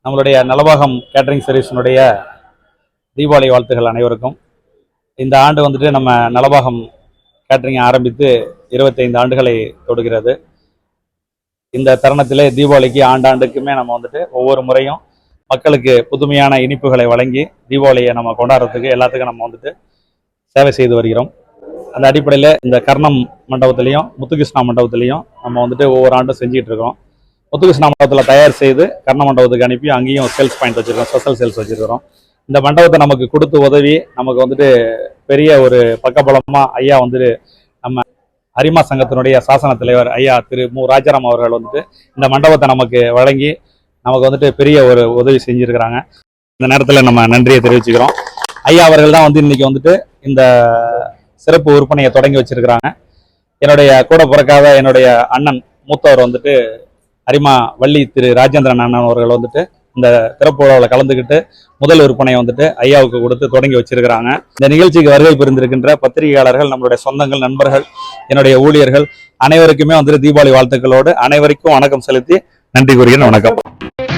நம்மளுடைய நலபாகம் கேட்டரிங் சர்வீஸினுடைய தீபாவளி வாழ்த்துகள் அனைவருக்கும். இந்த ஆண்டு வந்துட்டு நம்ம நலபாகம் கேட்டரிங் ஆரம்பித்து 25 ஆண்டுகளை தொடுகிறது. இந்த தருணத்திலே தீபாவளிக்கு ஆண்டாண்டுக்குமே நம்ம வந்துட்டு ஒவ்வொரு முறையும் மக்களுக்கு புதுமையான இனிப்புகளை வழங்கி தீபாவளியை நம்ம கொண்டாடுறதுக்கு எல்லாத்துக்கும் நம்ம வந்துட்டு சேவை செய்து வருகிறோம். அந்த அடிப்படையில் இந்த கர்ணம் மண்டபத்திலையும் முத்துகிருஷ்ணா மண்டபத்திலையும் நம்ம வந்துட்டு ஒவ்வொரு ஆண்டும் செஞ்சுட்டு இருக்கோம். முத்துகிருஷ்ணா மண்டபத்தில் தயார் செய்து கர்ண மண்டபத்துக்கு அனுப்பி அங்கேயும் சேல்ஸ் பாயிண்ட் வச்சுருக்கோம், ஸ்பெஷல் சேல்ஸ் வச்சுருக்கிறோம். இந்த மண்டபத்தை நமக்கு கொடுத்து உதவி நமக்கு வந்துட்டு பெரிய ஒரு பக்கபலமாக ஐயா வந்துட்டு நம்ம அரிமா சங்கத்தினுடைய சாசன தலைவர் ஐயா திரு மு ராஜாராம் அவர்கள் வந்துட்டு இந்த மண்டபத்தை நமக்கு வழங்கி நமக்கு வந்துட்டு பெரிய ஒரு உதவி செஞ்சுருக்கிறாங்க. இந்த நேரத்தில் நம்ம நன்றியை தெரிவிச்சுக்கிறோம். ஐயா அவர்கள் தான் வந்து இன்னைக்கு வந்துட்டு இந்த சிறப்பு விற்பனையை தொடங்கி வச்சிருக்கிறாங்க. என்னுடைய கூட பிறக்காத என்னுடைய அண்ணன் மூத்தவர் வந்துட்டு அரிமா வள்ளி திரு ராஜேந்திரன் அண்ணன் அவர்கள் வந்துட்டு இந்த திறப்பு விழாவில் கலந்துக்கிட்டு முதல் விற்பனையை வந்துட்டு ஐயாவுக்கு கொடுத்து தொடங்கி வச்சிருக்கிறாங்க. இந்த நிகழ்ச்சிக்கு வருகை புரிந்திருக்கின்ற பத்திரிகையாளர்கள், நம்மளுடைய சொந்தங்கள், நண்பர்கள், என்னுடைய ஊழியர்கள் அனைவருக்குமே வந்துட்டு தீபாவளி வாழ்த்துக்களோடு அனைவருக்கும் வணக்கம் செலுத்தி நன்றி கூறுகிறேன். வணக்கம்.